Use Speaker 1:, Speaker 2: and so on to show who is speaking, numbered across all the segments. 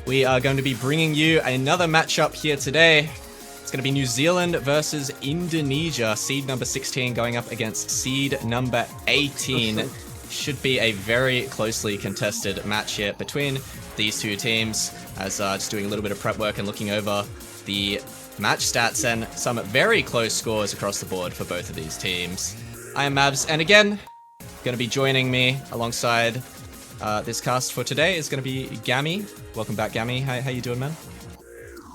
Speaker 1: we are going to be bringing you another matchup here today. It's going to be New Zealand versus Indonesia, seed number 16 going up against seed number 18. Should be a very closely contested match here between these two teams, as just doing a little bit of prep work and looking over the match stats and some very close scores across the board for both of these teams. I am Mavs, and again, going to be joining me alongside this cast for today is going to be Gammy. Welcome back, Gammy. How you doing, man?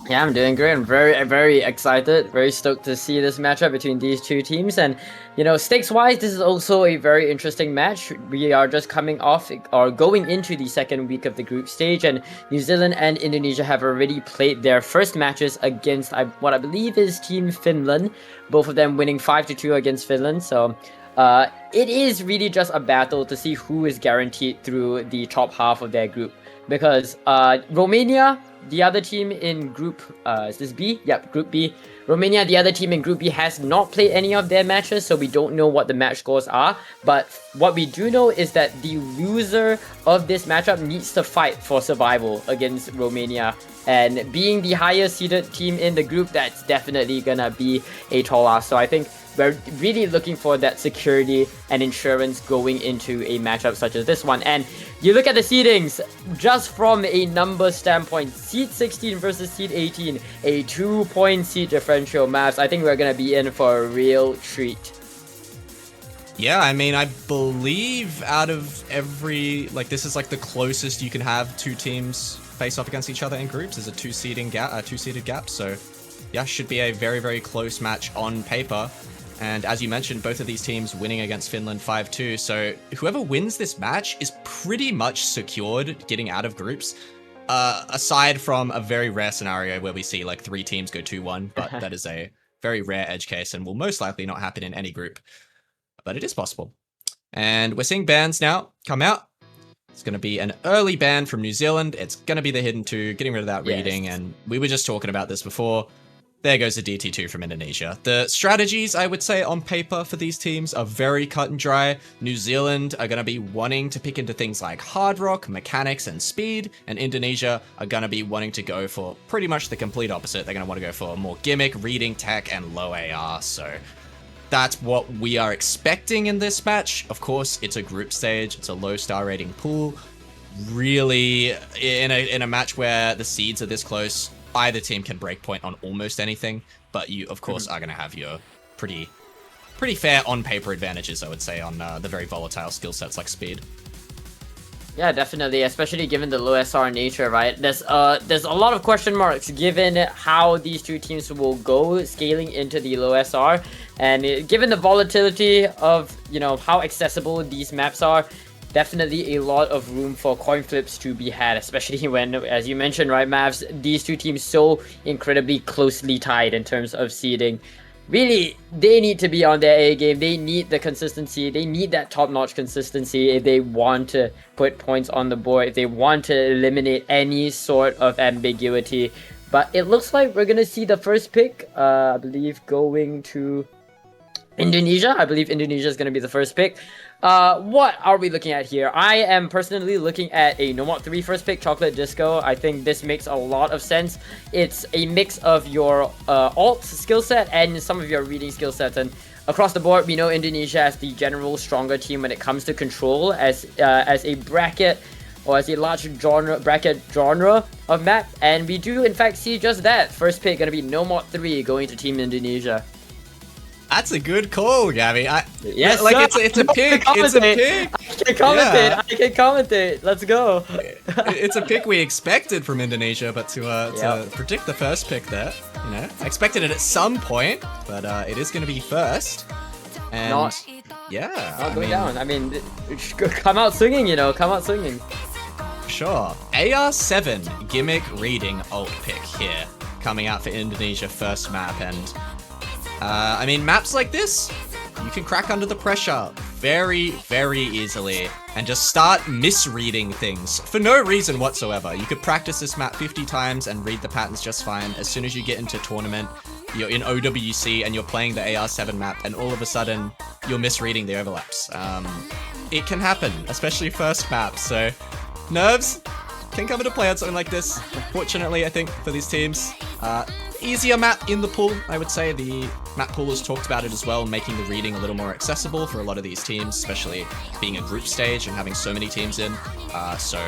Speaker 2: Yeah, I'm doing great. I'm very excited, very stoked to see this matchup between these two teams. And, you know, stakes-wise, this is also a very interesting match. We are just coming off, or going into the second week of the group stage, and New Zealand and Indonesia have already played their first matches against what I believe is Team Finland, both of them winning 5-2 against Finland. So it is really just a battle to see who is guaranteed through the top half of their group. Because Romania, the other team in Group, is this B? Yep, Group B. Romania, the other team in Group B, has not played any of their matches, so we don't know what the match scores are. But what we do know is that the loser of this matchup needs to fight for survival against Romania. And being the highest seeded team in the group, that's definitely gonna be a tall ask. So I think we're really looking for that security and insurance going into a matchup such as this one. And you look at the seedings, just from a number standpoint, seed 16 versus seed 18, a 2-point seed differential. Mavs, I think we're going to be in for a real treat.
Speaker 1: Yeah, I mean, I believe out of every, this is the closest you can have two teams face off against each other in groups. There's a two-seeded gap, so yeah, should be a very close match on paper. And as you mentioned, both of these teams winning against Finland 5-2. So whoever wins this match is pretty much secured getting out of groups. Aside from a very rare scenario where we see 3 teams go 2-1, but that is a very rare edge case and will most likely not happen in any group. But it is possible. And we're seeing bans now come out. It's going to be an early ban from New Zealand. It's going to be the hidden 2, getting rid of that reading. And we were just talking about this before. There goes the DT2 from Indonesia. The strategies, I would say, on paper for these teams are very cut and dry. New Zealand are going to be wanting to pick into things like hard rock, mechanics, and speed, and Indonesia are going to be wanting to go for pretty much the complete opposite. They're going to want to go for more gimmick, reading, tech, and low AR, so that's what we are expecting in this match. Of course, it's a group stage, it's a low star rating pool. Really, in a match where the seeds are this close, either team can break point on almost anything, but you, of course, are going to have your pretty fair on-paper advantages, I would say, on the very volatile skill sets like speed.
Speaker 2: Yeah, definitely, especially given the low SR nature, right? There's a lot of question marks given how these two teams will go scaling into the low SR, and given the volatility of, how accessible these maps are, definitely a lot of room for coin flips to be had, especially when, as you mentioned, right, Mavs, these two teams so incredibly closely tied in terms of seeding. Really, they need to be on their A game. They need the consistency. They need that top-notch consistency if they want to put points on the board, if they want to eliminate any sort of ambiguity. But it looks like we're going to see the first pick, I believe, going to Indonesia. I believe Indonesia is going to be the first pick. What are we looking at here? I am personally looking at a Nomad 3 first pick, Chocolate Disco. I think this makes a lot of sense. It's a mix of your alt skill set and some of your reading skill sets. And across the board, we know Indonesia as the general stronger team when it comes to control as a bracket or as a large bracket genre of map. And we do, in fact, see just that. First pick going to be Nomad 3 going to Team Indonesia.
Speaker 1: That's a good call, Gabby.
Speaker 2: Yes,
Speaker 1: it's a pick. It's a pick.
Speaker 2: I can commentate. Let's go.
Speaker 1: It's a pick we expected from Indonesia, but to predict the first pick there, I expected it at some point, but it is going to be first. And
Speaker 2: not going down. I mean, come out swinging. Come out swinging.
Speaker 1: Sure. AR7 gimmick reading alt pick here, coming out for Indonesia first map, and I mean, maps like this, you can crack under the pressure very easily and just start misreading things for no reason whatsoever. You could practice this map 50 times and read the patterns just fine. As soon as you get into tournament, you're in OWC and you're playing the AR7 map, and all of a sudden, you're misreading the overlaps. It can happen, especially first map, so nerves, can come into play on something like this. Fortunately, I think, for these teams. Easier map in the pool, I would say. The map pool has talked about it as well, making the reading a little more accessible for a lot of these teams, especially being a group stage and having so many teams in. So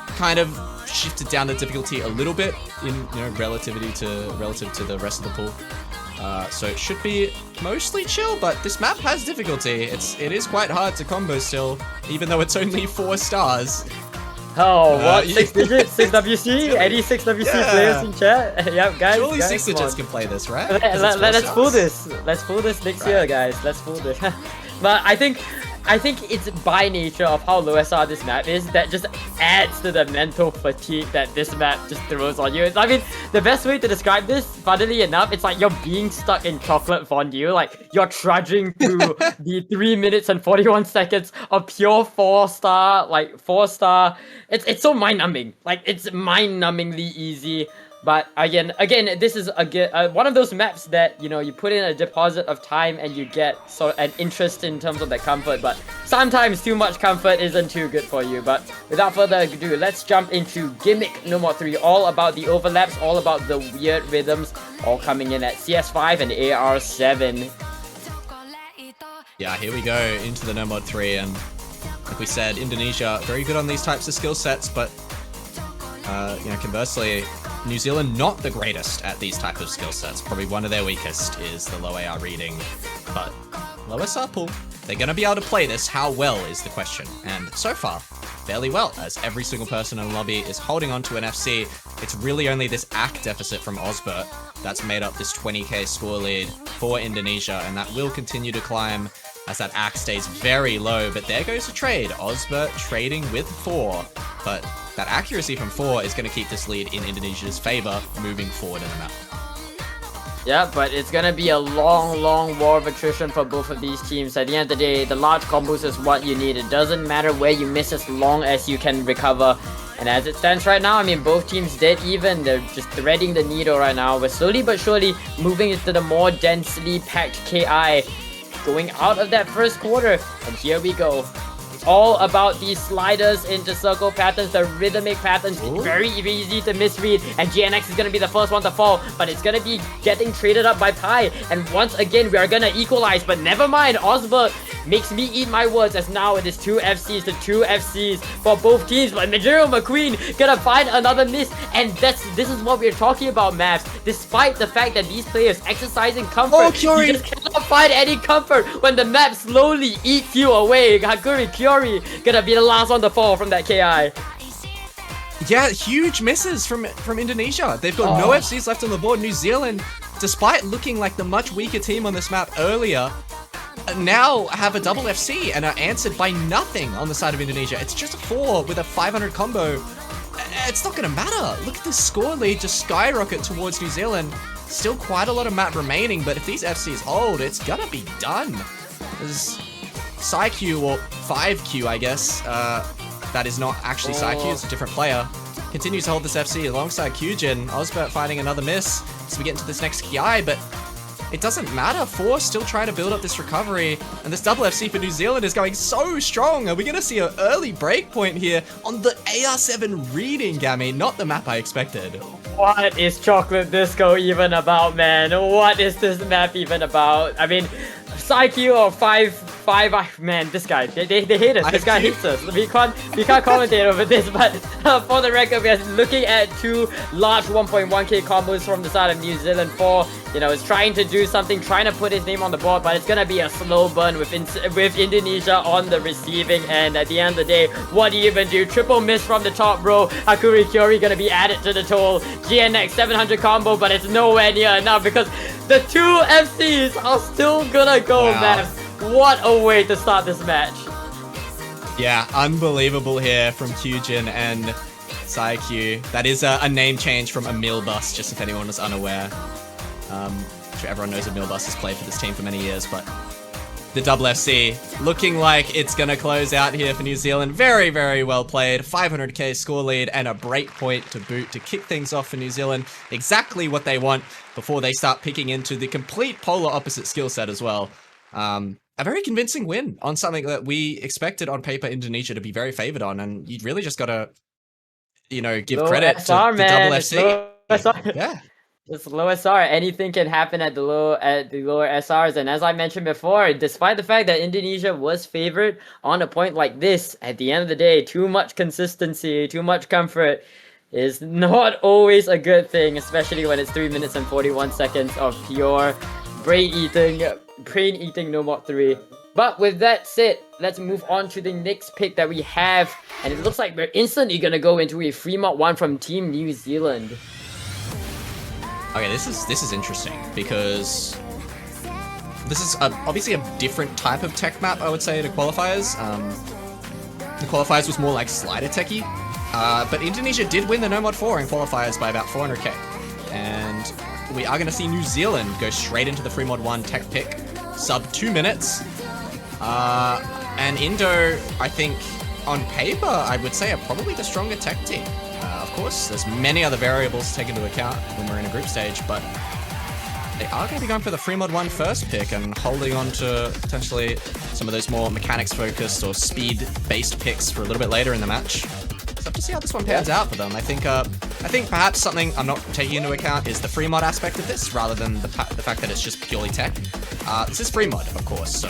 Speaker 1: kind of shifted down the difficulty a little bit in relative to the rest of the pool. So it should be mostly chill, but this map has difficulty. It is quite hard to combo still, even though it's only 4 stars.
Speaker 2: Oh, what? 6 digits? 6WC? Any 6WC players in chat? Yep, guys.
Speaker 1: Surely
Speaker 2: guys,
Speaker 1: 6 digits can play this, right?
Speaker 2: Let's pull this. Let's pull this next year, guys. Let's pull this. But I think it's by nature of how low SR this map is that just adds to the mental fatigue that this map just throws on you. I mean, the best way to describe this, funnily enough, it's like you're being stuck in chocolate fondue. Like, you're trudging through the 3 minutes and 41 seconds of pure 4-star, It's so mind-numbing. Like, it's mind-numbingly easy. But again, this is one of those maps that, you put in a deposit of time and you get an interest in terms of the comfort. But sometimes too much comfort isn't too good for you. But without further ado, let's jump into Gimmick number 3. All about the overlaps, all about the weird rhythms, all coming in at CS5 and AR7.
Speaker 1: Yeah, here we go into the No Mod 3, and like we said, Indonesia very good on these types of skill sets, but conversely, New Zealand not the greatest at these type of skill sets. Probably one of their weakest is the low AR reading, but low SR pool. They're going to be able to play this. How well is the question? And so far, fairly well, as every single person in the lobby is holding on to an FC. It's really only this AC deficit from Osbert that's made up this 20k score lead for Indonesia, and that will continue to climb as that AC stays very low. But there goes the trade. Osbert trading with 4, but that accuracy from 4 is going to keep this lead in Indonesia's favor moving forward in the map.
Speaker 2: Yeah, but it's gonna be a long war of attrition for both of these teams. At the end of the day, the large combos is what you need. It doesn't matter where you miss as long as you can recover. And as it stands right now, I mean, both teams dead even. They're just threading the needle right now. We're slowly but surely moving into the more densely packed KI, going out of that first quarter. And here we go. All about these sliders into circle patterns, the rhythmic patterns. Ooh. Very easy to misread, and GNX is going to be the first one to fall, but it's going to be getting traded up by Pi, and once again we are going to equalize, but never mind. Osbert makes me eat my words, as now it is 2 FCs to 2 FCs for both teams, but Majiro McQueen gonna find another miss, and this is what we're talking about, Maps. Despite the fact that these players exercising comfort, you just cannot find any comfort when the map slowly eats you away. Hakuri Kyori gonna be the last one to fall from that KI.
Speaker 1: Yeah, huge misses from Indonesia. They've got no FCs left on the board. New Zealand, despite looking like the much weaker team on this map earlier, now have a double FC and are answered by nothing on the side of Indonesia. It's just a 4 with a 500 combo. It's not going to matter. Look at the score lead just skyrocket towards New Zealand. Still quite a lot of map remaining, but if these FCs hold, it's going to be done. There's PsyQ, or 5Q, I guess. That is not actually PsyQ, it's a different player. Continues to hold this FC alongside Kyujin. Osbert finding another miss as we get into this next KI, but it doesn't matter. 4 still trying to build up this recovery, and this double FC for New Zealand is going so strong. Are we going to see an early breakpoint here on the AR7 reading, Gammy? Not the map I expected.
Speaker 2: What is Chocolate Disco even about, man? What is this map even about? I mean, PsyQ or 5, man, this guy, they hate us. This guy hates us. We can't commentate over this, but for the record, we are looking at 2 large 1.1k combos from the side of New Zealand. 4, is trying to do something, trying to put his name on the board, but it's gonna be a slow burn with Indonesia on the receiving end. At the end of the day, what do you even do? Triple miss from the top row. Hakuri Kyori gonna be added to the toll. GNX 700 combo, but it's nowhere near enough because the 2 FCs are still gonna go, man. What a way to start this match.
Speaker 1: Yeah, unbelievable here from Kyujin and PsyQ. That is a name change from Emil Bus, just if anyone was unaware. I'm sure everyone knows Emil Bus has played for this team for many years, but the double FC looking like it's going to close out here for New Zealand. Very, very well played. 500k score lead and a break point to boot to kick things off for New Zealand. Exactly what they want before they start picking into the complete polar opposite skill set as well. A very convincing win on something that we expected on paper Indonesia to be very favored on, and you'd really just got to give
Speaker 2: Low
Speaker 1: credit
Speaker 2: SR,
Speaker 1: to the
Speaker 2: man.
Speaker 1: double
Speaker 2: It's
Speaker 1: FC.
Speaker 2: low SR.
Speaker 1: Yeah.
Speaker 2: It's low SR. Anything can happen at the lower SRs. And as I mentioned before, despite the fact that Indonesia was favored on a point like this, at the end of the day, too much consistency, too much comfort is not always a good thing, especially when it's 3 minutes and 41 seconds of pure brain eating no mod 3. But with that said, let's move on to the next pick that we have. And it looks like we're instantly gonna go into a free mod 1 from Team New Zealand.
Speaker 1: Okay, this is interesting because this is obviously a different type of tech map, I would say, to qualifiers. The qualifiers was more like slider techie, but Indonesia did win the No Mod 4 in qualifiers by about 400k, and we are going to see New Zealand go straight into the free mod 1 tech pick, sub 2 minutes, and Indo, I think, on paper, I would say are probably the stronger tech team. Of course, there's many other variables to take into account when we're in a group stage, but they are going to be going for the free mod 1 first pick and holding on to potentially some of those more mechanics focused or speed based picks for a little bit later in the match. So have to see how this one pans out for them. I think perhaps something I'm not taking into account is the free mod aspect of this rather than the fact that it's just purely tech. This is free mod, of course, so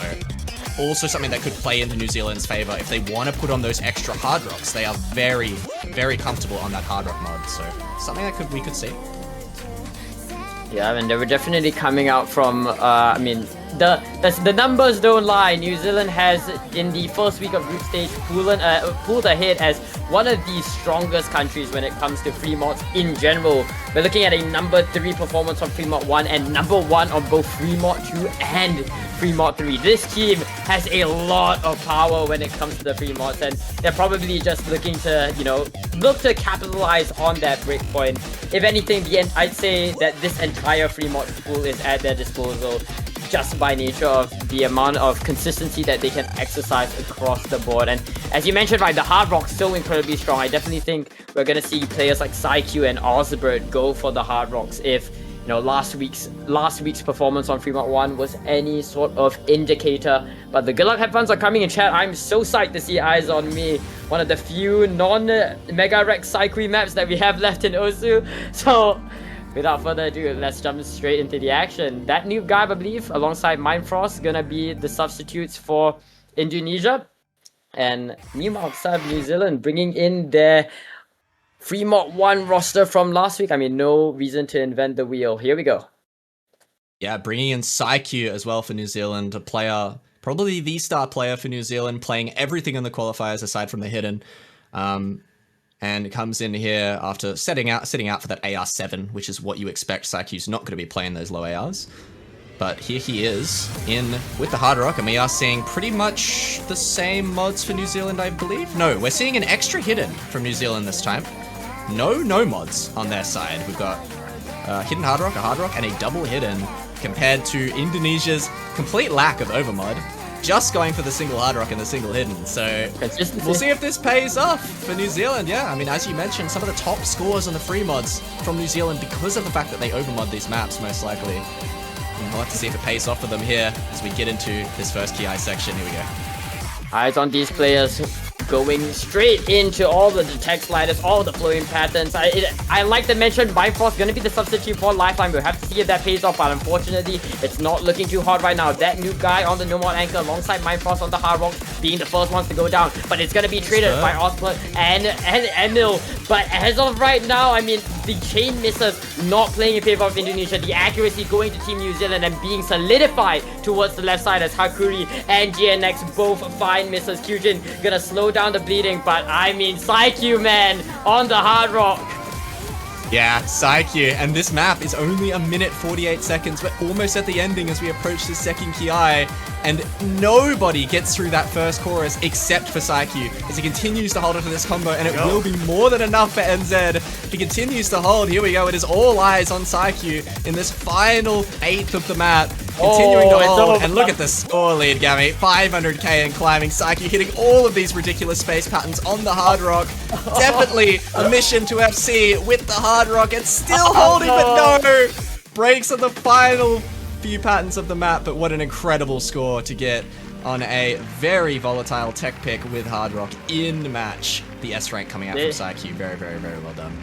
Speaker 1: also something that could play into New Zealand's favor if they want to put on those extra hard rocks. They are very, very comfortable on that hard rock mod, so something that we could see.
Speaker 2: Yeah, I mean, they were definitely coming out from, the numbers don't lie. New Zealand has, in the first week of group stage, pulled ahead as one of the strongest countries when it comes to free mods in general. We're looking at a number 3 performance on free mod 1 and number 1 on both free mod 2 and free mod 3. This team has a lot of power when it comes to the free mods, and they're probably just looking to, look to capitalize on that breakpoint. If anything, I'd say that this entire free mod pool is at their disposal, just by nature of the amount of consistency that they can exercise across the board. And as you mentioned, right, the hard rock's so incredibly strong. I definitely think we're gonna see players like Psyche and Ozbert go for the hard rocks if last week's performance on free mod 1 was any sort of indicator. But the good luck headphones are coming in chat. I'm so psyched to see Eyes on Me, one of the few non-Mega Rex Psyche maps that we have left in Osu. So without further ado, let's jump straight into the action. That new guy, I believe, alongside Mindfrost, gonna be the substitutes for Indonesia. And meanwhile, sub New Zealand bringing in their free mod 1 roster from last week. I mean, no reason to invent the wheel. Here we go.
Speaker 1: Yeah, bringing in Psyche as well for New Zealand, a player, probably the star player for New Zealand, playing everything in the qualifiers aside from the hidden. And comes in here after sitting out for that AR7, which is what you expect. Psyche's not going to be playing those low ARs. But here he is in with the hard rock, and we are seeing pretty much the same mods for New Zealand, I believe. No, we're seeing an extra hidden from New Zealand this time. No mods on their side. We've got hidden hard rock, a hard rock, and a double hidden compared to Indonesia's complete lack of overmod. Just going for the single hard rock and the single hidden. So we'll see if this pays off for New Zealand. Yeah, I mean, as you mentioned, some of the top scores on the free mods from New Zealand because of the fact that they overmod these maps, most likely. And we'll have to see if it pays off for them here as we get into this first KI section. Here we go.
Speaker 2: Eyes on these players going straight into all the detect sliders, all the flowing patterns. I like to mention Bifrost going to be the substitute for Lifeline. We'll have to see if that pays off, but unfortunately, it's not looking too hard right now. That new guy on the No Mod Anchor alongside Mindfrost on the hard rock being the first ones to go down, but it's going to be traded by Osplot and Enil. But as of right now, I mean, the chain misses not playing in favor of Indonesia. The accuracy going to Team New Zealand and being solidified towards the left side as Hakuri and GNX both fine misses. Kyujin gonna slow down the bleeding, but I mean, Psyche, man, on the hard rock.
Speaker 1: Yeah, Psyche, and this map is only a minute 48 seconds. We're almost at the ending as we approach the second Ki, and nobody gets through that first chorus except for Psyche as he continues to hold onto this combo, and it will be more than enough for NZ. He continues to hold. Here we go. It is all eyes on Psyche in this final eighth of the map. Continuing to hold, and look at the score lead, Gammy. 500k and climbing. Psyche hitting all of these ridiculous space patterns on the hard rock. Definitely a mission to FC with the hard rock, and still holding, but no! Breaks on the final few patterns of the map, but what an incredible score to get on a very volatile tech pick with Hard Rock in match. The S rank coming out from PsyQ. Very, very, very well done.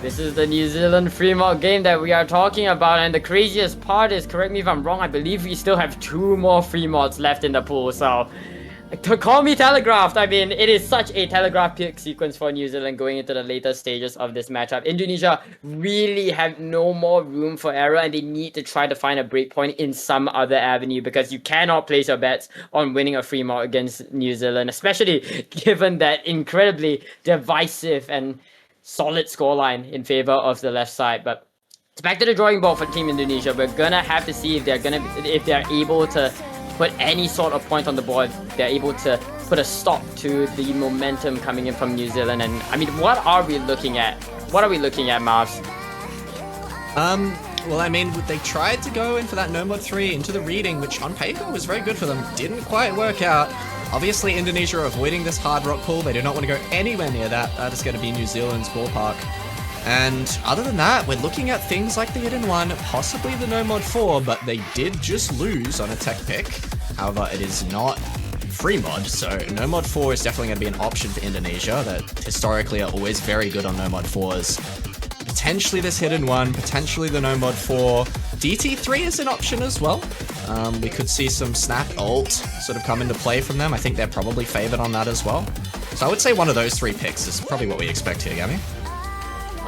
Speaker 2: This is the New Zealand Fremont game that we are talking about, and the craziest part is, correct me if I'm wrong, I believe we still have 2 more Fremonts left in the pool, so to call me telegraphed. I mean, it is such a telegraphed pick sequence for New Zealand going into the later stages of this matchup. Indonesia really have no more room for error, and they need to try to find a breakpoint in some other avenue, because you cannot place your bets on winning a Fremont against New Zealand, especially given that incredibly divisive and solid scoreline in favor of the left side. But it's back to the drawing board for Team Indonesia. We're gonna have to see if they're able to put any sort of point on the board. They're able to put a stop to the momentum coming in from New Zealand. And I mean, what are we looking at? What are we looking at, Mavs?
Speaker 1: Well, I mean, they tried to go in for that No Mod 3 into the reading, which on paper was very good for them. Didn't quite work out. Obviously, Indonesia are avoiding this hard rock pool. They do not want to go anywhere near that. That is going to be New Zealand's ballpark. And other than that, we're looking at things like the Hidden One, possibly the No Mod 4, but they did just lose on a tech pick. However, it is not free mod, so No Mod 4 is definitely going to be an option for Indonesia that historically are always very good on No Mod 4s. Potentially this Hidden One, potentially the No Mod 4. DT3 is an option as well. We could see some Snap ult sort of come into play from them. I think they're probably favored on that as well. So I would say one of those 3 picks is probably what we expect here, Gabby.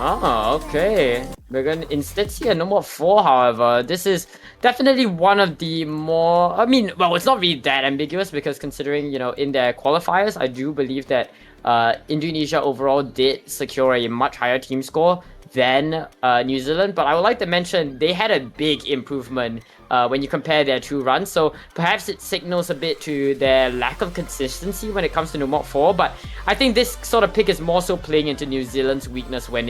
Speaker 2: Oh, okay. We're gonna instead see a No Mod 4, however. This is definitely one of the more... I mean, well, it's not really that ambiguous, because considering, you know, in their qualifiers, I do believe that Indonesia overall did secure a much higher team score than New Zealand, but I would like to mention they had a big improvement when you compare their 2 runs, so perhaps it signals a bit to their lack of consistency when it comes to No Mod 4, but I think this sort of pick is more so playing into New Zealand's weakness when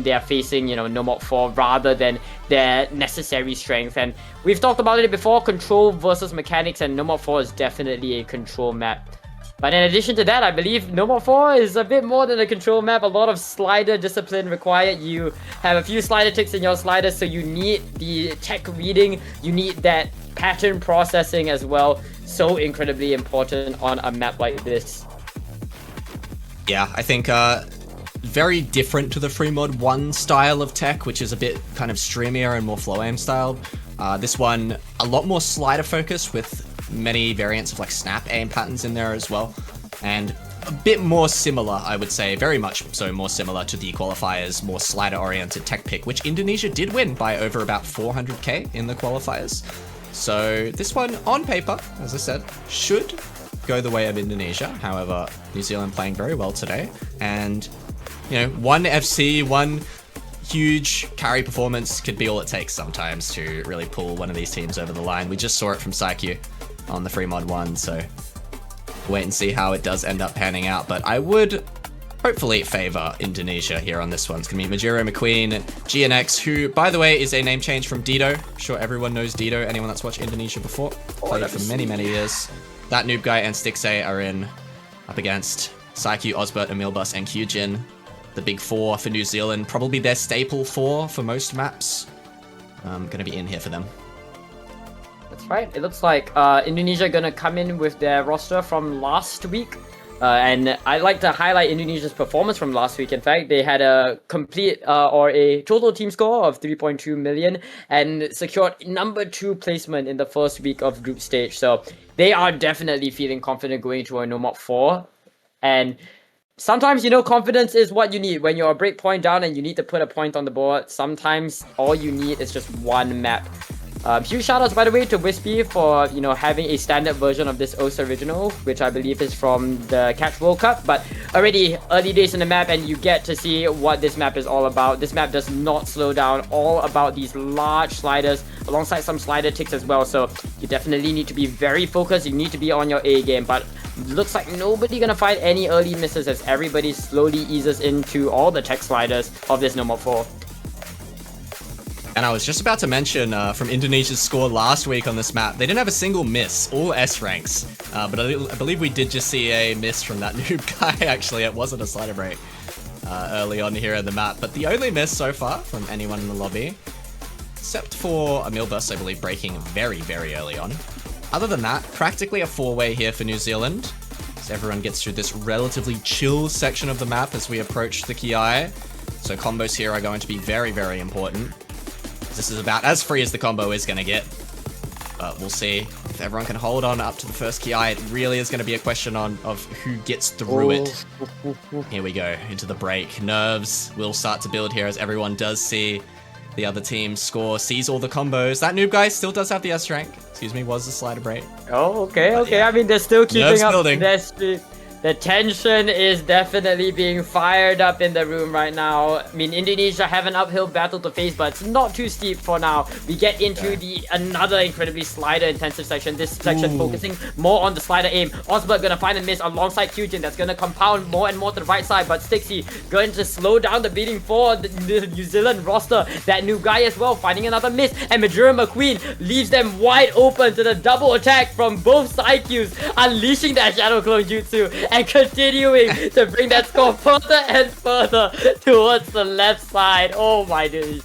Speaker 2: they're facing, you know, No Mod 4 rather than their necessary strength. And we've talked about it before, control versus mechanics, and No Mod 4 is definitely a control map. But in addition to that, I believe No Mod 4 is a bit more than a control map. A lot of slider discipline required. You have a few slider ticks in your sliders, so you need the tech reading. You need that pattern processing as well. So incredibly important on a map like this.
Speaker 1: Yeah, I think very different to the Free Mod 1 style of tech, which is a bit kind of streamier and more flow aim style. This one, a lot more slider focused with many variants of like snap aim patterns in there as well, and a bit more similar, I would say, very much so more similar to the qualifiers, more slider oriented tech pick, which Indonesia did win by over about 400k in the qualifiers. So this one on paper, as I said, should go the way of Indonesia. However, New Zealand playing very well today, and you know, one FC, one huge carry performance could be all it takes sometimes to really pull one of these teams over the line. We just saw it from PsyQ on the Free Mod 1, so wait and see how it does end up panning out. But I would hopefully favor Indonesia here on this one. It's gonna be Majiro McQueen, GNX, who, by the way, is a name change from Dido. I'm sure everyone knows Dido, anyone that's watched Indonesia before. Played it for many, many years. That Noob Guy and Stixay are in up against PsyQ, Osbert, Emilbus, and Kyujin. The big 4 for New Zealand, probably their staple 4 for most maps. Gonna be in here for them.
Speaker 2: That's right. It looks like Indonesia gonna come in with their roster from last week. And I'd like to highlight Indonesia's performance from last week. In fact, they had a complete or a total team score of 3.2 million and secured number 2 placement in the first week of group stage. So they are definitely feeling confident going to a No Mod 4. And sometimes, you know, confidence is what you need when you're a break point down and you need to put a point on the board. Sometimes all you need is just one map. Huge shoutouts, by the way, to Wispy for, you know, having a standard version of this OS original, which I believe is from the Catch World Cup. But already early days in the map, and you get to see what this map is all about. This map does not slow down, all about these large sliders alongside some slider ticks as well. So you definitely need to be very focused. You need to be on your A game. But looks like nobody gonna find any early misses as everybody slowly eases into all the tech sliders of this No Mod 4.
Speaker 1: And I was just about to mention from Indonesia's score last week on this map, they didn't have a single miss, all S ranks. But I believe we did just see a miss from that Noob Guy, actually. It wasn't a slider break early on here in the map. But the only miss so far from anyone in the lobby, except for Emilbus, I believe, breaking very, very early on. other than that, practically a 4-way here for New Zealand. So everyone gets through this relatively chill section of the map as we approach the Ki. So combos here are going to be very, very important. This is about as free as the combo is going to get. But we'll see if everyone can hold on up to the first Ki. It really is going to be a question of who gets through it. Here we go, into the break. Nerves will start to build here as everyone does see the other team score, sees all the combos. That noob guy still does have the S rank. Excuse me, was the slider break.
Speaker 2: Oh, okay,
Speaker 1: But
Speaker 2: okay.
Speaker 1: yeah.
Speaker 2: I mean, they're still keeping
Speaker 1: Nerves
Speaker 2: up
Speaker 1: building.
Speaker 2: their streak. The tension is definitely being fired up in the room right now. I mean, Indonesia have an uphill battle to face, but it's not too steep for now. We get into another incredibly slider-intensive section. This section focusing more on the slider aim. Osbert gonna find a miss alongside Kyujin. That's gonna compound more and more to the right side, but Stixie going to slow down the beating for the New Zealand roster. That new guy as well, finding another miss. And Majura McQueen leaves them wide open to the double attack from both side Qs, unleashing that Shadow Clone Jutsu and continuing to bring that score further and further towards the left side. Oh my days.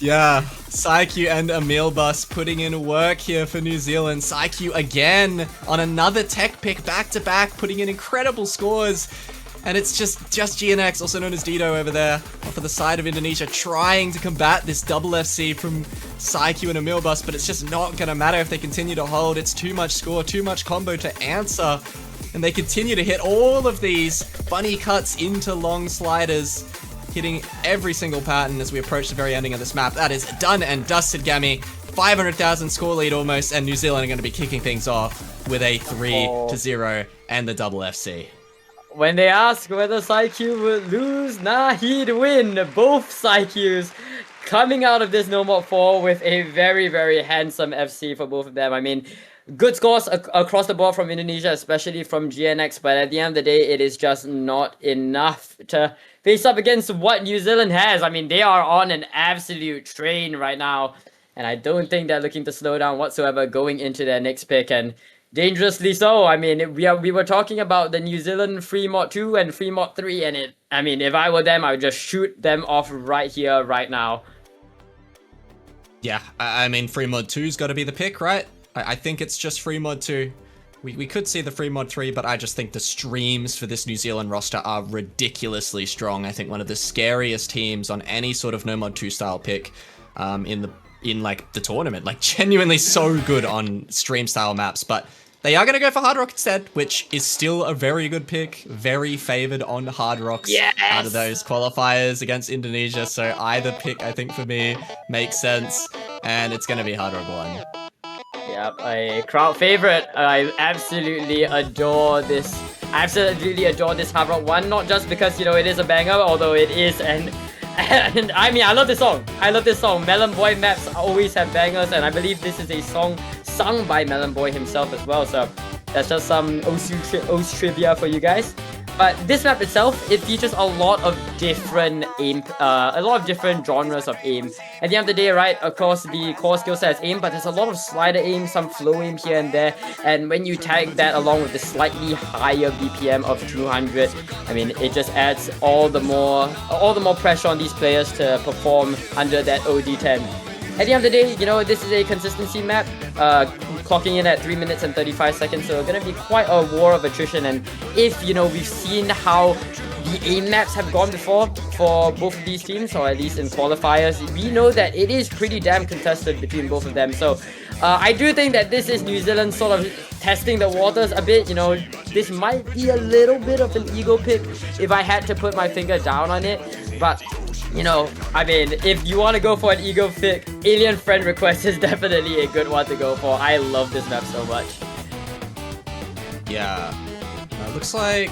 Speaker 1: Yeah, Saikyu and Emil Bus putting in work here for New Zealand. Saikyu again on another tech pick back-to-back, putting in incredible scores. And it's just GNX, also known as Dito over there, off of the side of Indonesia, trying to combat this double FC from Saikyu and Emil Bus, but it's just not going to matter if they continue to hold. It's too much score, too much combo to answer. And they continue to hit all of these bunny cuts into long sliders, hitting every single pattern as we approach the very ending of this map. That is done and dusted, Gammy. 500,000 score lead almost, and New Zealand are going to be kicking things off with a 3-0 and the double FC.
Speaker 2: When they ask whether Saikyu would lose, nah, he'd win. Both Saikyus coming out of this No Mod 4 with a very, very handsome FC for both of them. I mean, good scores across the board from Indonesia, especially from GNX, but at the end of the day, it is just not enough to face up against what New Zealand has. I mean, they are on an absolute train right now, and I don't think they're looking to slow down whatsoever going into their next pick, and dangerously so. I mean, we were talking about the New Zealand free mod 2 and free mod 3, and I mean, if I were them, I would just shoot them off right here, right now.
Speaker 1: Yeah, I mean, free mod 2's got to be the pick, right? I think it's just free mod 2. We could see the free mod 3, but I just think the streams for this New Zealand roster are ridiculously strong. I think one of the scariest teams on any sort of no mod 2 style pick in like the tournament. Like genuinely so good on stream style maps, but they are going to go for Hard Rock instead, which is still a very good pick. Very favored on Hard Rocks out of those qualifiers against Indonesia. So either pick, I think for me, makes sense. And it's going to be Hard Rock 1.
Speaker 2: Yep, a crowd favorite. I absolutely adore this. I absolutely adore this Hard Rock 1, not just because, you know, it is a banger, although it is, and I mean, I love this song. I love this song. Melon Boy maps always have bangers, and I believe this is a song sung by Melon Boy himself as well, so that's just some OS trivia for you guys. But this map itself, it features a lot of different aim, a lot of different genres of aim. At the end of the day, right, of course, the core skill set is aim, but there's a lot of slider aim, some flow aim here and there. And when you tag that along with the slightly higher BPM of 200, I mean, it just adds all the more pressure on these players to perform under that OD10. At the end of the day, you know, this is a consistency map, clocking in at 3 minutes and 35 seconds, so gonna be quite a war of attrition. And if, you know, we've seen how the aim maps have gone before for both of these teams, or at least in qualifiers, we know that it is pretty damn contested between both of them. So I do think that this is New Zealand sort of testing the waters a bit. You know, this might be a little bit of an ego pick if I had to put my finger down on it, but you know, I mean, if you want to go for an ego pick, Alien Friend Request is definitely a good one to go for. I love this map so much.
Speaker 1: Yeah, it looks like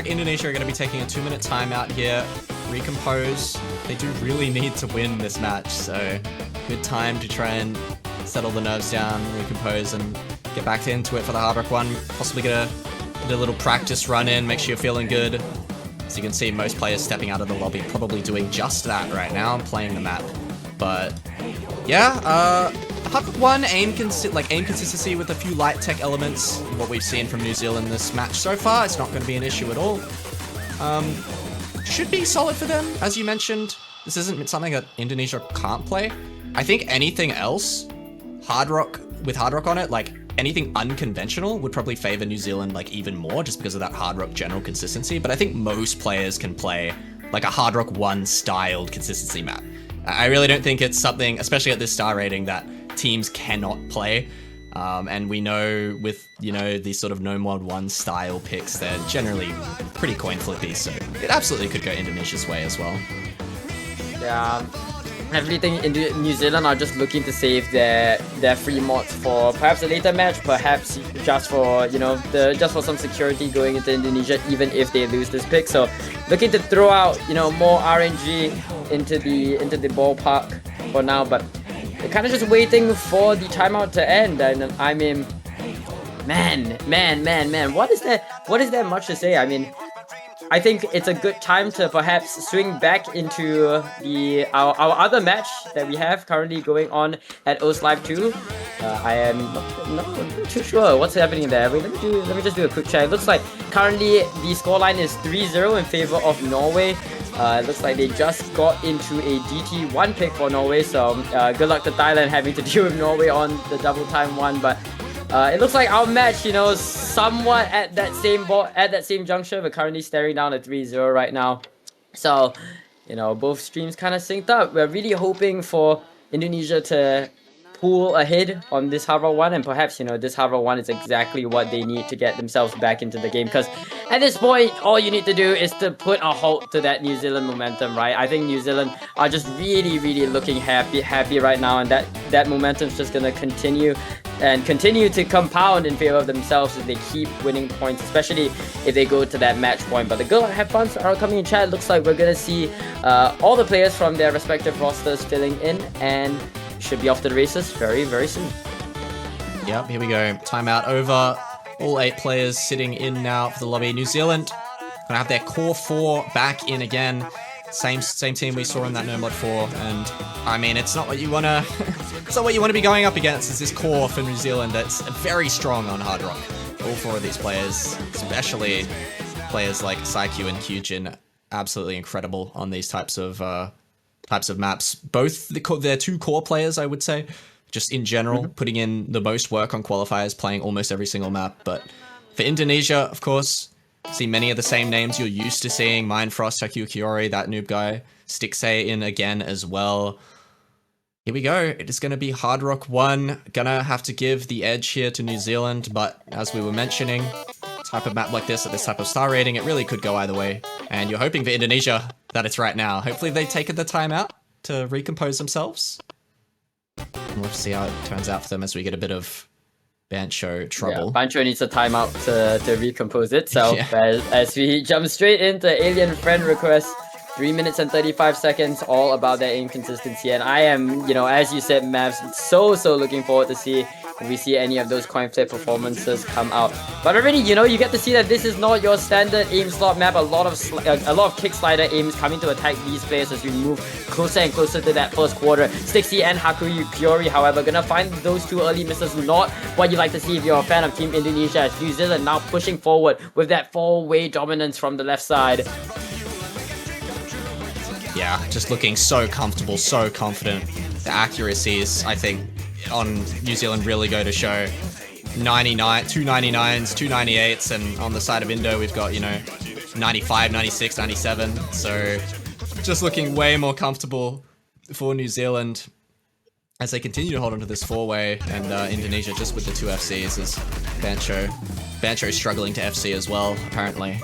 Speaker 1: Indonesia are going to be taking a 2-minute timeout here, recompose. They do really need to win this match, so good time to try and settle the nerves down, recompose, and get back into it for the Hard Rock 1. Possibly get a little practice run in, make sure you're feeling good. So you can see most players stepping out of the lobby probably doing just that right now and playing the map. But yeah, Hard Rock 1 aim consistency with a few light tech elements. What we've seen from New Zealand this match so far, it's not going to be an issue at all. Should be solid for them, as you mentioned. This isn't something that Indonesia can't play. I think anything else, Hard Rock with Hard Rock on it, like anything unconventional would probably favor New Zealand like even more just because of that Hard Rock general consistency. But I think most players can play like a Hard Rock 1 styled consistency map. I really don't think it's something, especially at this star rating, that teams cannot play. And we know with, you know, these sort of No Mod 1 style picks, they're generally pretty coin flippy, so it absolutely could go Indonesia's way as well.
Speaker 2: Yeah, everything in New Zealand are just looking to save their free mods for perhaps a later match, perhaps just for, you know, just for some security going into Indonesia, even if they lose this pick. So looking to throw out, you know, more RNG into the ballpark for now, but they're kind of just waiting for the timeout to end. And I mean, man, what is there much to say? I mean, I think it's a good time to perhaps swing back into our other match that we have currently going on at OS Live 2. I am not too sure what's happening there. Wait, let me just do a quick check. It looks like currently the scoreline is 3-0 in favor of Norway. It looks like they just got into a DT1 pick for Norway, so good luck to Thailand having to deal with Norway on the double time one. But it looks like our match, you know, somewhat at that same juncture. We're currently staring down at 3-0 right now. So, you know, both streams kind of synced up. We're really hoping for Indonesia to pull ahead on this Hard Rock 1, and perhaps, you know, this Hard Rock 1 is exactly what they need to get themselves back into the game, because at this point all you need to do is to put a halt to that New Zealand momentum, right? I think New Zealand are just really looking happy right now, and that momentum is just gonna continue to compound in favor of themselves if they keep winning points, especially if they go to that match point. But the good luck, have fun are coming in chat. Looks like we're gonna see all the players from their respective rosters filling in, and should be off to the races very soon.
Speaker 1: Yep, here we go. Timeout over. All 8 players sitting in now for the lobby. New Zealand gonna have their core 4 back in again. Same team we saw in that No Mod 4, and I mean, it's not what you wanna it's not what you wanna be going up against. It's this core for New Zealand that's very strong on Hard Rock. All 4 of these players, especially players like Saikyu and Kyujin, absolutely incredible on these types of maps. Both their 2 core players, I would say, just in general, putting in the most work on qualifiers, playing almost every single map. But for Indonesia, of course, see many of the same names you're used to seeing. Mindfrost, Taku Kiori, that noob guy. Stixay in again as well. Here we go. It is going to be Hard Rock 1. Gonna have to give the edge here to New Zealand, but as we were mentioning, type of map like this, at this type of star rating, it really could go either way. And you're hoping for Indonesia that it's right now. Hopefully they've taken the time out to recompose themselves. And we'll see how it turns out for them as we get a bit of Bancho trouble.
Speaker 2: Yeah, Bancho needs a timeout to recompose itself. Yeah. As we jump straight into alien friend request. 3 minutes and 35 seconds, all about that inconsistency. And I am, you know, as you said, Mavs, so looking forward to see if we see any of those coin flip performances come out. But already, you know, you get to see that this is not your standard aim slot map. A lot of kick slider aims coming to attack these players as we move closer and closer to that first quarter. Stixy and Hakuyu Kyori, however, gonna find those 2 early misses not what you like to see if you're a fan of Team Indonesia, as New Zealand now pushing forward with that 4-way dominance from the left side.
Speaker 1: Yeah, just looking so comfortable, so confident. The accuracies, I think, on New Zealand really go to show. 99, 299s, 298s, and on the side of Indo, we've got, you know, 95, 96, 97. So just looking way more comfortable for New Zealand as they continue to hold onto this 4-way, and Indonesia just with the 2 FCs as Bancho struggling to FC as well, apparently.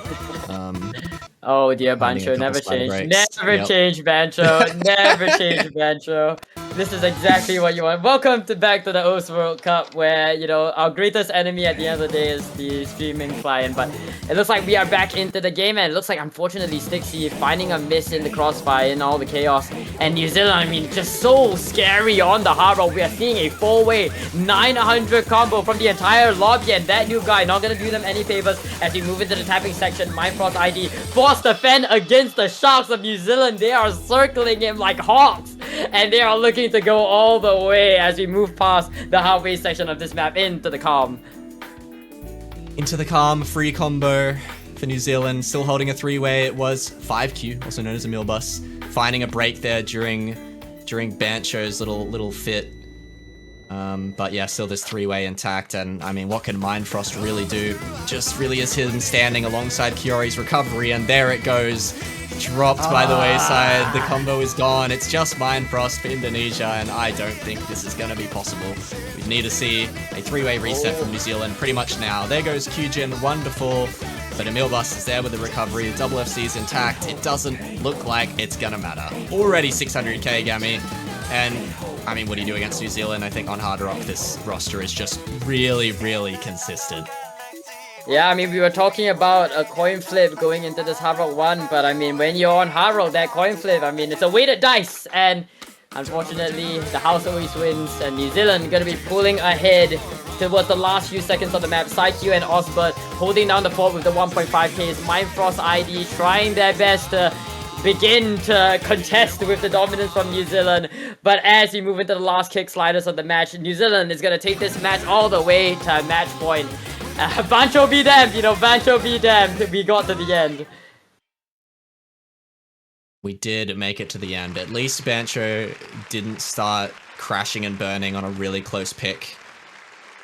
Speaker 2: Oh dear, Bancho, never change. Never change, Bancho. Never change, Bancho. This is exactly what you want. Welcome back to the OS World Cup, where, you know, our greatest enemy at the end of the day is the streaming client. But it looks like we are back into the game, and it looks like, unfortunately, Stixy finding a miss in the crossfire in all the chaos. And New Zealand, I mean, just so scary on the Hard Rock. We are seeing a 4-way 900 combo from the entire lobby, and that new guy not gonna do them any favors as we move into the tapping section. Mindfrost ID forced to fend against the Sharks of New Zealand. They are circling him like hawks, and they are looking to go all the way as we move past the halfway section of this map into the calm.
Speaker 1: Into the calm, free combo for New Zealand, still holding a 3-way. It was 5Q, also known as a meal bus, finding a break there during Bancho's little fit. But yeah, still this three-way intact, and I mean, what can Mindfrost really do? Just really is him standing alongside Kiori's recovery, and there it goes. Dropped by the wayside, the combo is gone. It's just Mindfrost for Indonesia, and I don't think this is going to be possible. We need to see a three-way reset from New Zealand pretty much now. There goes Kyujin, wonderful, but Emilbus is there with the recovery. The double FC is intact. It doesn't look like it's going to matter. Already 600k Gammy, and I mean, what do you do against New Zealand? I think on Hard Rock, this roster is just really, really consistent.
Speaker 2: Yeah, I mean, we were talking about a coin flip going into this Hard Rock 1, but I mean, when you're on Hard Rock, that coin flip, I mean, it's a weighted dice, and unfortunately, the house always wins, and New Zealand gonna be pulling ahead towards the last few seconds of the map. Psyche and Osbert holding down the fort with the 1.5Ks. Mindfrost ID trying their best to begin to contest with the dominance from New Zealand, but as we move into the last kick sliders of the match, New Zealand is gonna take this match all the way to match point. Bancho be damned, you know, Bancho be damned. We got to the end.
Speaker 1: We did make it to the end. At least Bancho didn't start crashing and burning on a really close pick.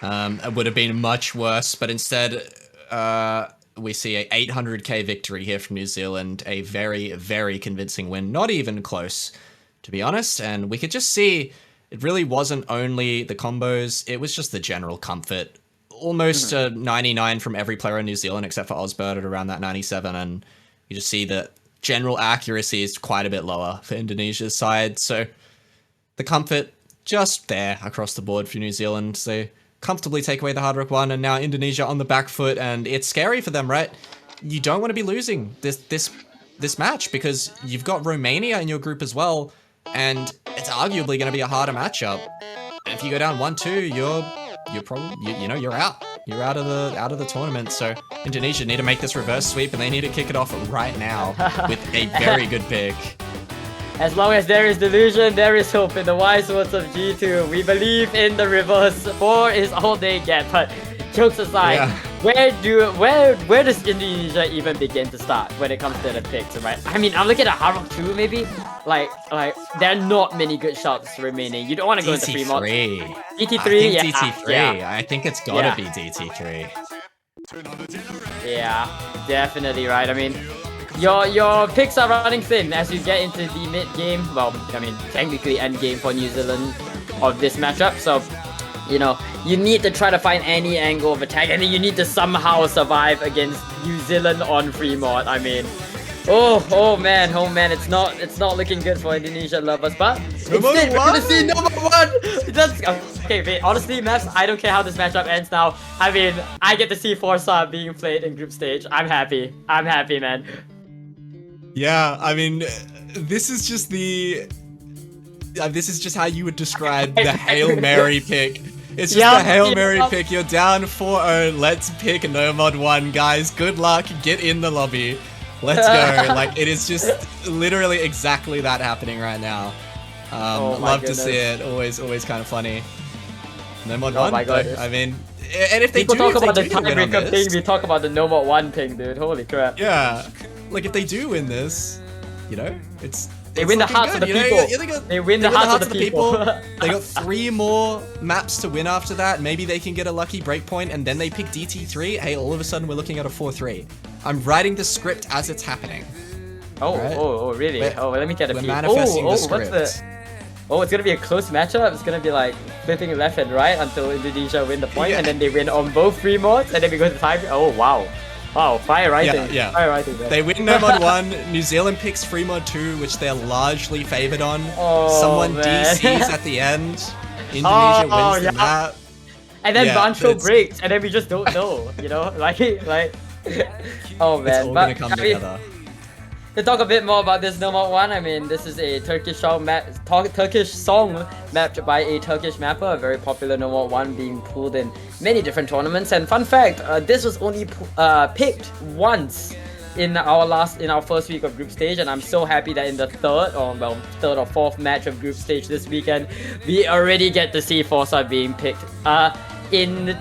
Speaker 1: It would have been much worse, but instead, we see a 800k victory here from New Zealand. A very, very convincing win. Not even close, to be honest. And we could just see it really wasn't only the combos, it was just the general comfort. Almost a 99 from every player in New Zealand except for Osbert at around that 97, and you just see that general accuracy is quite a bit lower for Indonesia's side, so the comfort just there across the board for New Zealand. So comfortably take away the Hard Rock 1, and now Indonesia on the back foot, and it's scary for them, right? You don't want to be losing this match because you've got Romania in your group as well, and it's arguably going to be a harder matchup. And if you go down 1-2, you're probably, you know, you're out. You're out of the tournament. So Indonesia need to make this reverse sweep, and they need to kick it off right now with a very good pick.
Speaker 2: As long as there is delusion, there is hope. In the wise words of G2, we believe in the reverse. 4 is all they get. But jokes aside, where does Indonesia even begin to start when it comes to the picks, right? I mean, I'm looking at Hard Rock 2 maybe. Like there are not many good shots remaining. You don't want to go into Fremont. DT3,
Speaker 1: yeah. DT3. I think it's gotta be DT3.
Speaker 2: Yeah, definitely right. I mean, your picks are running thin as you get into the mid game. Well, I mean, technically end game for New Zealand of this matchup. So, you know, you need to try to find any angle of attack, and then you need to somehow survive against New Zealand on Fremont. I mean, oh man, it's not looking good for Indonesia lovers, but instead we're gonna see number 1. That's okay. Wait, honestly, Maps, I don't care how this matchup ends now. I mean, I get to see Forza being played in group stage. I'm happy, man.
Speaker 1: Yeah, I mean, this is just how you would describe the Hail Mary pick. It's just a Hail Mary pick. You're down 4-0. Let's pick Nomad 1, guys. Good luck. Get in the lobby. Let's go. Like, it is just literally exactly that happening right now. Love to see it. Always kind of funny. Nomad 1?
Speaker 2: My God.
Speaker 1: I mean, and if they
Speaker 2: People
Speaker 1: do,
Speaker 2: talk about the
Speaker 1: win on
Speaker 2: tiebreaker
Speaker 1: this,
Speaker 2: ping, we talk about the Nomad 1 ping, dude. Holy crap.
Speaker 1: yeah, like if they do win this, you know,
Speaker 2: they win the hearts of the people. They win the hearts of the people.
Speaker 1: They got 3 more maps to win after that. Maybe they can get a lucky breakpoint, and then they pick DT3. Hey, all of a sudden we're looking at a 4-3. I'm writing the script as it's happening.
Speaker 2: Oh, really? Let me get a peek.
Speaker 1: We're manifesting the script.
Speaker 2: It's gonna be a close matchup. It's gonna be like flipping left and right until Indonesia win the point, and then they win on both free modes, and then we go to time. Oh wow. Wow, fire writing.
Speaker 1: Yeah.
Speaker 2: Fire writing.
Speaker 1: They win Nomad 1, New Zealand picks free mod 2, which they're largely favored on. Someone DCs at the end. Indonesia wins the map.
Speaker 2: And then Bancho breaks, and then we just don't know, you know? Like, oh man.
Speaker 1: It's all gonna come together.
Speaker 2: To talk a bit more about this Nomad 1, I mean, this is a Turkish song mapped by a Turkish mapper, a very popular Nomad 1 being pulled in many different tournaments. And fun fact, this was only picked once in our first week of group stage, and I'm so happy that in the third or fourth match of group stage this weekend, we already get to see Forza being picked. In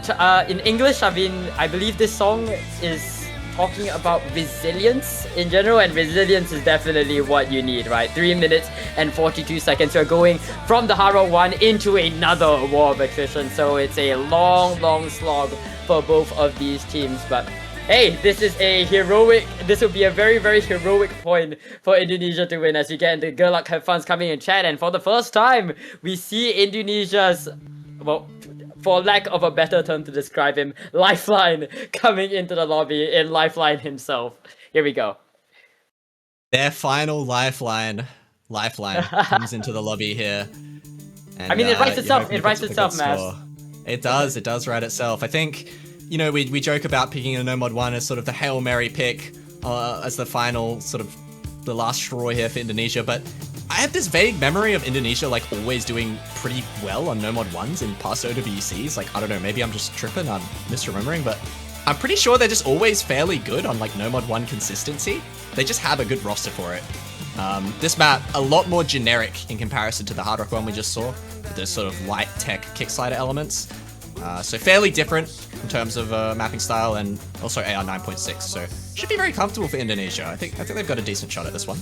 Speaker 2: English, I believe this song is talking about resilience in general, and resilience is definitely what you need, right? 3 minutes and 42 seconds. You're going from the Hard Rock 1 into another war of attrition, so it's a long slog for both of these teams. But hey, this will be a very heroic point for Indonesia to win, as you get into good luck, have fun's coming in chat. And for the first time, we see Indonesia's, well, for lack of a better term to describe him, Lifeline coming into the lobby in Lifeline himself. Here we go.
Speaker 1: Their final Lifeline comes into the lobby here. And,
Speaker 2: I mean, it writes itself. It writes itself, Mavs.
Speaker 1: It does write itself. I think, you know, we joke about picking a No Mod 1 as sort of the Hail Mary pick as the final sort of the last straw here for Indonesia, but I have this vague memory of Indonesia like always doing pretty well on No Mod 1s in past OWCs. Like, I don't know, maybe I'm just tripping, I'm misremembering, but I'm pretty sure they're just always fairly good on like No Mod 1 consistency. They just have a good roster for it. This map, a lot more generic in comparison to the Hard Rock one we just saw, with those sort of light tech kickslider elements. So fairly different in terms of mapping style, and also AR 9.6, so should be very comfortable for Indonesia. I think they've got a decent shot at this one.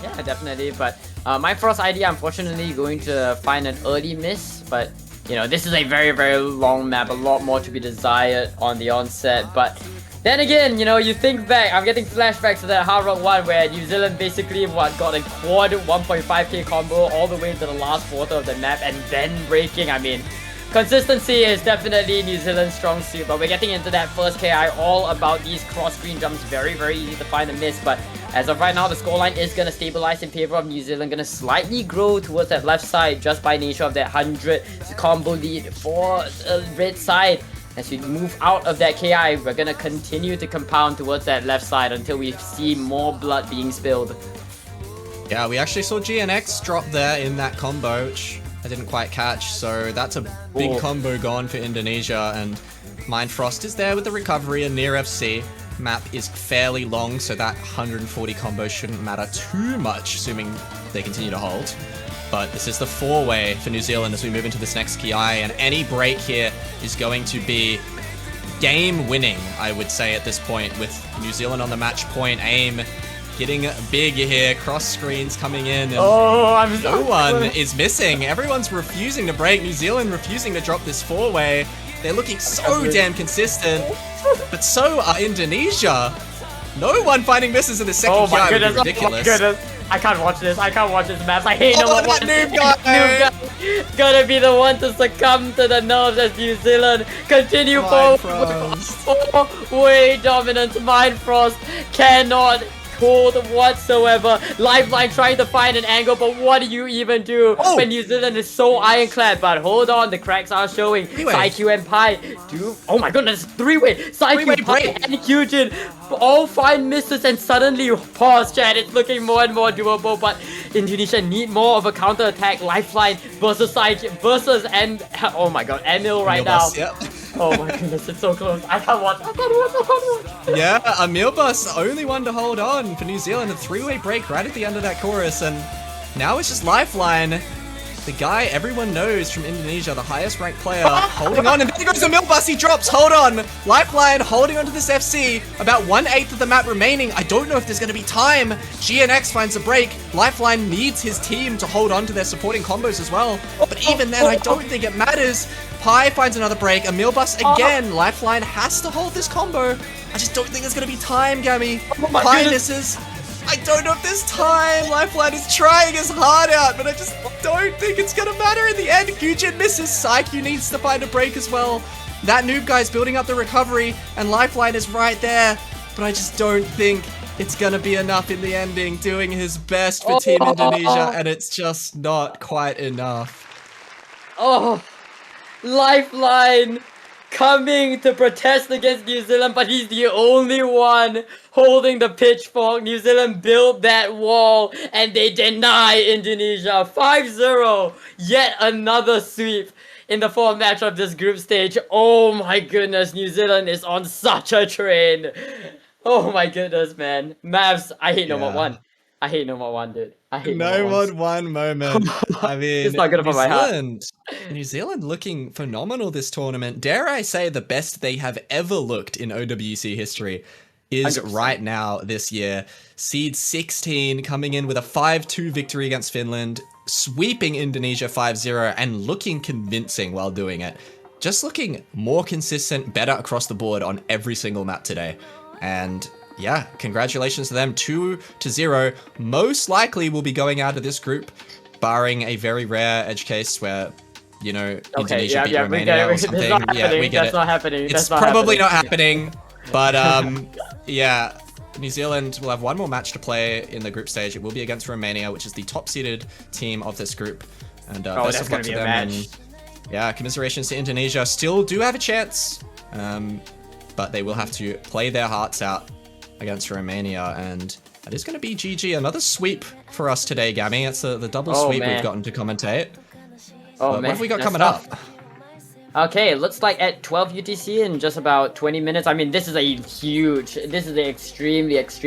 Speaker 2: Yeah, definitely, but my Frost idea, unfortunately, going to find an early miss, but you know, this is a very long map, a lot more to be desired on the onset. But then again, you know, you think back, I'm getting flashbacks to that Hard Rock 1 where New Zealand basically got a quad 1.5k combo all the way to the last quarter of the map and then breaking. I mean, consistency is definitely New Zealand's strong suit, but we're getting into that first KI, all about these cross-screen jumps, very easy to find a miss. But as of right now, the scoreline is going to stabilize in favor of New Zealand, going to slightly grow towards that left side just by nature of that 100 combo lead for the red side. As we move out of that KI, we're going to continue to compound towards that left side until we see more blood being spilled.
Speaker 1: Yeah, we actually saw GNX drop there in that combo, which I didn't quite catch, so that's a big combo gone for Indonesia, and Mind Frost is there with the recovery, and near FC. Map is fairly long, so that 140 combo shouldn't matter too much, assuming they continue to hold. But this is the four-way for New Zealand as we move into this next KI, and any break here is going to be game-winning, I would say, at this point, with New Zealand on the match point, aim getting big here, cross screens coming in, and no one is missing. Everyone's refusing to break. New Zealand refusing to drop this four-way. They're looking so damn consistent, but so are Indonesia. No one finding misses in the second KI would be ridiculous.
Speaker 2: Oh my goodness. I can't watch this. I can't watch this match. I hate
Speaker 1: that noob guy.
Speaker 2: Noob guy. Gonna be the one to succumb to the nerves as New Zealand continue forward with four-way dominance. Mind Frost cannot hold whatsoever. Lifeline trying to find an angle, but what do you even do when New Zealand is so ironclad? But hold on, the cracks are showing. Psyche and Pi do. Oh my goodness, three-way. Psyche, Pi, and Hyujin all find misses, and suddenly pause, chat. It's looking more and more doable, but Indonesia need more of a counter attack. Lifeline versus Psyche versus oh my god, Emil right now.
Speaker 1: Yep.
Speaker 2: Oh my goodness, it's so close. I can't watch.
Speaker 1: Yeah, Emilbus, only one to hold on for New Zealand. A three-way break right at the end of that chorus, and now it's just Lifeline. The guy everyone knows from Indonesia, the highest ranked player, holding on, and there goes Emilbus, he drops, hold on! Lifeline holding onto this FC, about 1/8 of the map remaining. I don't know if there's going to be time. GNX finds a break. Lifeline needs his team to hold on to their supporting combos as well, but even then, I don't think it matters. Pi finds another break, Emilbus again. Lifeline has to hold this combo. I just don't think there's going to be time, Gammy. Pi misses. I don't know if there's time. Lifeline is trying his heart out, but I just don't think it's gonna matter in the end. Hyujin misses. Psyche needs to find a break as well. That noob guy's building up the recovery, and Lifeline is right there, but I just don't think it's gonna be enough in the ending. Doing his best for Team Indonesia, and it's just not quite enough.
Speaker 2: Oh, Lifeline coming to protest against New Zealand, but he's the only one holding the pitchfork. New Zealand built that wall, and they deny Indonesia 5-0. Yet another sweep in the fourth match of this group stage. Oh my goodness, New Zealand is on such a train. Oh my goodness, man. Mavs, I hate No Mod 1. I hate No More One, dude. I hate
Speaker 1: No
Speaker 2: No More
Speaker 1: mod one moment. I mean,
Speaker 2: It's not good
Speaker 1: New
Speaker 2: for my heart.
Speaker 1: Zealand. New Zealand looking phenomenal this tournament. Dare I say the best they have ever looked in OWC history is
Speaker 2: 100%.
Speaker 1: right now this year. Seed 16 coming in with a 5-2 victory against Finland, sweeping Indonesia 5-0 and looking convincing while doing it. Just looking more consistent, better across the board on every single map today. And yeah, congratulations to them. 2-0. Most likely will be going out of this group, barring a very rare edge case where, you know, Indonesia beat Romania or something. Yeah, we get
Speaker 2: That's
Speaker 1: it.
Speaker 2: not happening.
Speaker 1: It's
Speaker 2: That's not
Speaker 1: probably
Speaker 2: happening.
Speaker 1: not happening, but yeah. New Zealand will have one more match to play in the group stage. It will be against Romania, which is the top-seeded team of this group. And best of luck to them. And, yeah, commiserations to Indonesia. Still do have a chance, but they will have to play their hearts out against Romania, and that is going to be GG. Another sweep for us today, Gammy. It's the double sweep we've gotten to commentate.
Speaker 2: Oh,
Speaker 1: What
Speaker 2: man.
Speaker 1: have we got coming up?
Speaker 2: Okay, it looks like at 12 UTC in just about 20 minutes. I mean, this is extremely